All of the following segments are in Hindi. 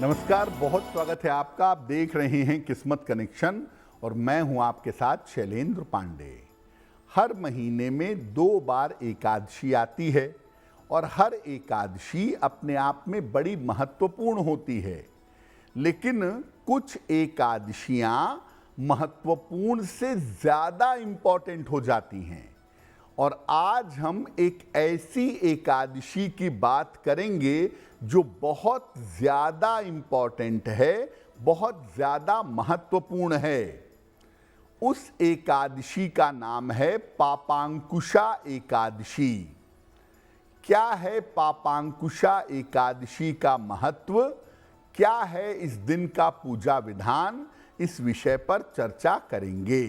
नमस्कार, बहुत स्वागत है आपका। आप देख रहे हैं किस्मत कनेक्शन और मैं हूं आपके साथ शैलेंद्र पांडे। हर महीने में 2 बार एकादशी आती है और हर एकादशी अपने आप में बड़ी महत्वपूर्ण होती है, लेकिन कुछ एकादशियां महत्वपूर्ण से ज़्यादा इम्पॉर्टेंट हो जाती हैं। और आज हम एक ऐसी एकादशी की बात करेंगे जो बहुत ज़्यादा इम्पॉर्टेंट है, बहुत ज़्यादा महत्वपूर्ण है। उस एकादशी का नाम है पापांकुशा एकादशी। क्या है पापांकुशा एकादशी का महत्व, क्या है इस दिन का पूजा विधान, इस विषय पर चर्चा करेंगे।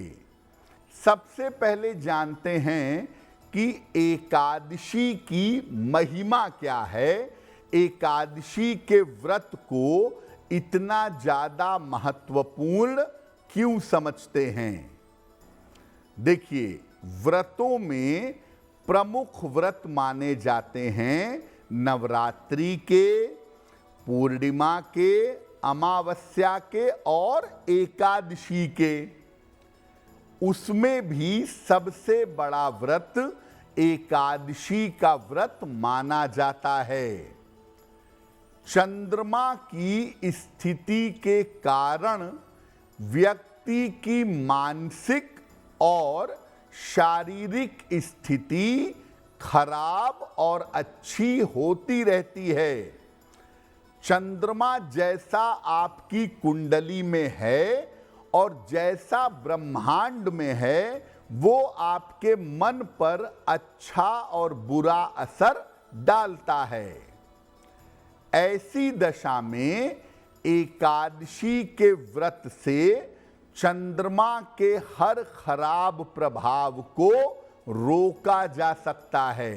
सबसे पहले जानते हैं कि एकादशी की महिमा क्या है, एकादशी के व्रत को इतना ज़्यादा महत्वपूर्ण क्यों समझते हैं। देखिए, व्रतों में प्रमुख व्रत माने जाते हैं नवरात्रि के, पूर्णिमा के, अमावस्या के और एकादशी के। उसमें भी सबसे बड़ा व्रत एकादशी का व्रत माना जाता है। चंद्रमा की स्थिति के कारण व्यक्ति की मानसिक और शारीरिक स्थिति खराब और अच्छी होती रहती है। चंद्रमा जैसा आपकी कुंडली में है और जैसा ब्रह्मांड में है, वो आपके मन पर अच्छा और बुरा असर डालता है। ऐसी दशा में एकादशी के व्रत से चंद्रमा के हर खराब प्रभाव को रोका जा सकता है।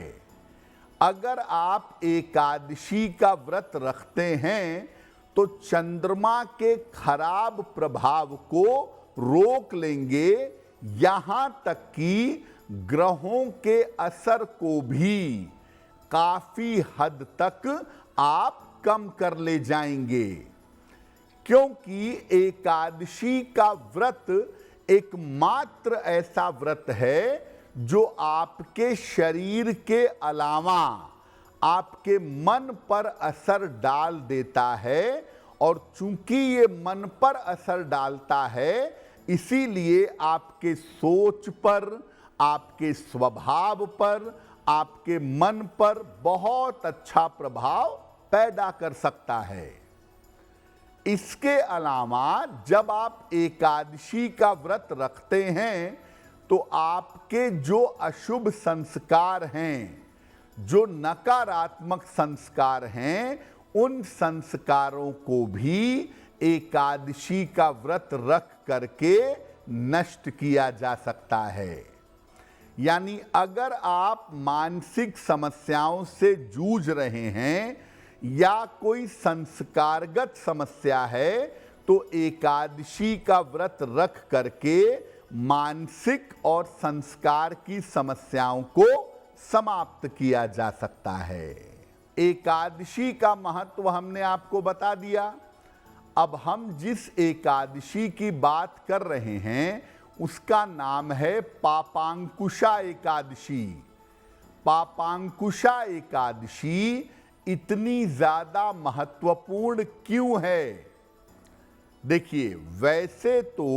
अगर आप एकादशी का व्रत रखते हैं तो चंद्रमा के खराब प्रभाव को रोक लेंगे, यहाँ तक कि ग्रहों के असर को भी काफी हद तक आप कम कर ले जाएंगे। क्योंकि एकादशी का व्रत एकमात्र ऐसा व्रत है जो आपके शरीर के अलावा आपके मन पर असर डाल देता है। और चूंकि ये मन पर असर डालता है, इसीलिए आपके सोच पर, आपके स्वभाव पर, आपके मन पर बहुत अच्छा प्रभाव पैदा कर सकता है। इसके अलावा जब आप एकादशी का व्रत रखते हैं तो आपके जो अशुभ संस्कार हैं, जो नकारात्मक संस्कार हैं, उन संस्कारों को भी एकादशी का व्रत रख करके नष्ट किया जा सकता है। यानी अगर आप मानसिक समस्याओं से जूझ रहे हैं या कोई संस्कारगत समस्या है, तो एकादशी का व्रत रख करके मानसिक और संस्कार की समस्याओं को समाप्त किया जा सकता है। एकादशी का महत्व हमने आपको बता दिया। अब हम जिस एकादशी की बात कर रहे हैं उसका नाम है पापांकुशा एकादशी। पापांकुशा एकादशी इतनी ज्यादा महत्वपूर्ण क्यों है? देखिए, वैसे तो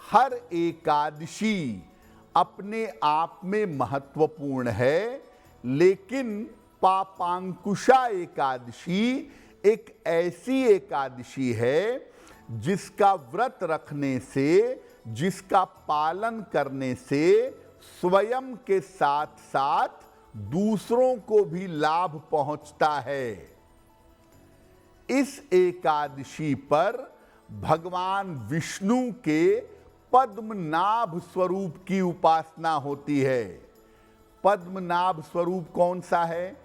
हर एकादशी अपने आप में महत्वपूर्ण है, लेकिन पापांकुशा एकादशी एक ऐसी एकादशी है जिसका व्रत रखने से, जिसका पालन करने से स्वयं के साथ साथ दूसरों को भी लाभ पहुंचता है। इस एकादशी पर भगवान विष्णु के पद्मनाभ स्वरूप की उपासना होती है। पद्मनाभ स्वरूप कौन सा है?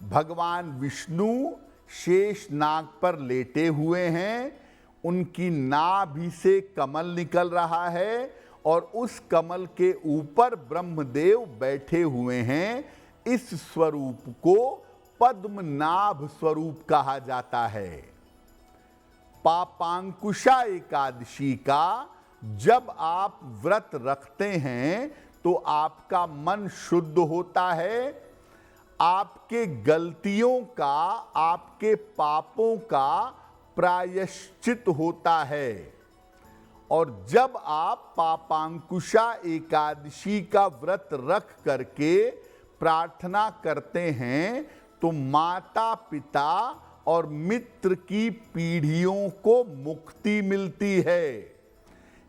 भगवान विष्णु शेष नाग पर लेटे हुए हैं, उनकी नाभि से कमल निकल रहा है और उस कमल के ऊपर ब्रह्मदेव बैठे हुए हैं। इस स्वरूप को पद्मनाभ स्वरूप कहा जाता है। पापांकुशा एकादशी का जब आप व्रत रखते हैं तो आपका मन शुद्ध होता है, आपके गलतियों का, आपके पापों का प्रायश्चित होता है। और जब आप पापांकुशा एकादशी का व्रत रख करके प्रार्थना करते हैं तो माता पिता और मित्र की पीढ़ियों को मुक्ति मिलती है।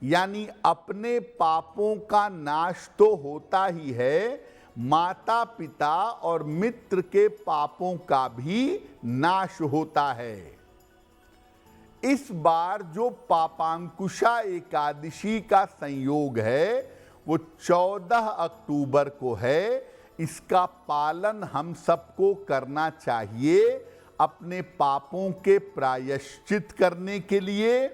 यानी अपने पापों का नाश तो होता ही है, माता पिता और मित्र के पापों का भी नाश होता है। इस बार जो पापांकुशा एकादशी का संयोग है वो 14 अक्टूबर को है। इसका पालन हम सबको करना चाहिए अपने पापों के प्रायश्चित करने के लिए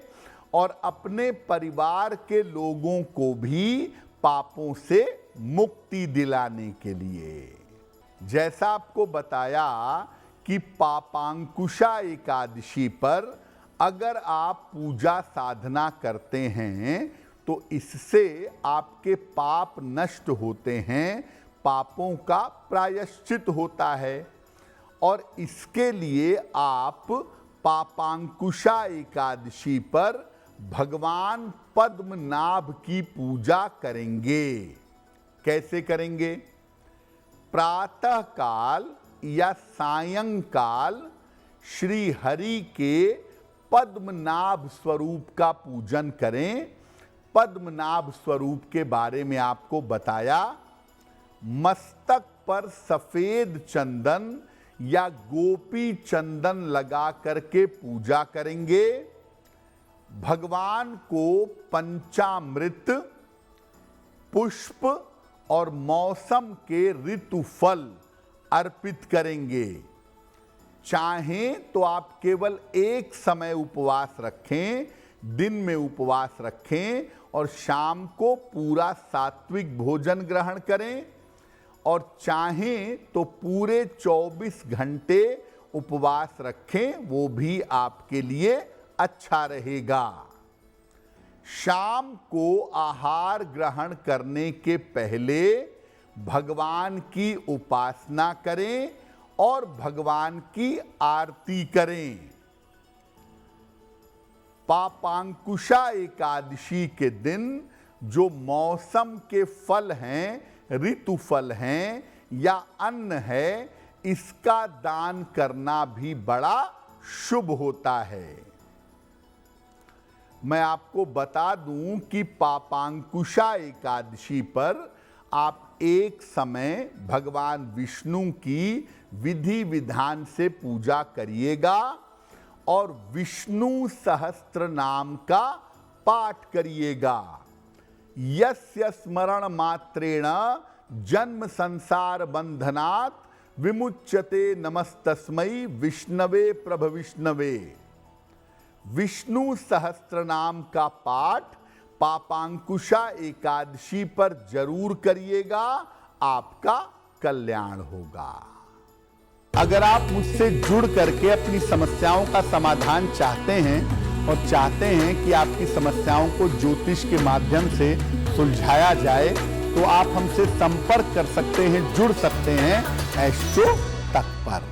और अपने परिवार के लोगों को भी पापों से मुक्ति दिलाने के लिए। जैसा आपको बताया कि पापांकुशा एकादशी पर अगर आप पूजा साधना करते हैं तो इससे आपके पाप नष्ट होते हैं, पापों का प्रायश्चित होता है। और इसके लिए आप पापांकुशा एकादशी पर भगवान पद्मनाभ की पूजा करेंगे। कैसे करेंगे? प्रातः काल या सायंकाल श्री हरि के पद्मनाभ स्वरूप का पूजन करें। पद्मनाभ स्वरूप के बारे में आपको बताया। मस्तक पर सफेद चंदन या गोपी चंदन लगा करके पूजा करेंगे। भगवान को पंचामृत, पुष्प और मौसम के ऋतु फल अर्पित करेंगे। चाहें तो आप केवल एक समय उपवास रखें, दिन में उपवास रखें और शाम को पूरा सात्विक भोजन ग्रहण करें। और चाहें तो पूरे 24 घंटे उपवास रखें, वो भी आपके लिए अच्छा रहेगा। शाम को आहार ग्रहण करने के पहले भगवान की उपासना करें और भगवान की आरती करें। पापांकुशा एकादशी के दिन जो मौसम के फल हैं, ऋतु फल हैं या अन्न है, इसका दान करना भी बड़ा शुभ होता है। मैं आपको बता दूं कि पापांकुशा एकादशी पर आप एक समय भगवान विष्णु की विधि विधान से पूजा करिएगा और विष्णु सहस्त्र नाम का पाठ करिएगा। यस्य स्मरण मात्रेण जन्म संसार बंधनात् विमुच्यते नमस्तस्मै विष्णवे प्रभ विष्णवे। विष्णु सहस्त्र नाम का पाठ पापांकुशा एकादशी पर जरूर करिएगा, आपका कल्याण होगा। अगर आप मुझसे जुड़ करके अपनी समस्याओं का समाधान चाहते हैं और चाहते हैं कि आपकी समस्याओं को ज्योतिष के माध्यम से सुलझाया जाए तो आप हमसे संपर्क कर सकते हैं, जुड़ सकते हैं एस्ट्रो तक पर।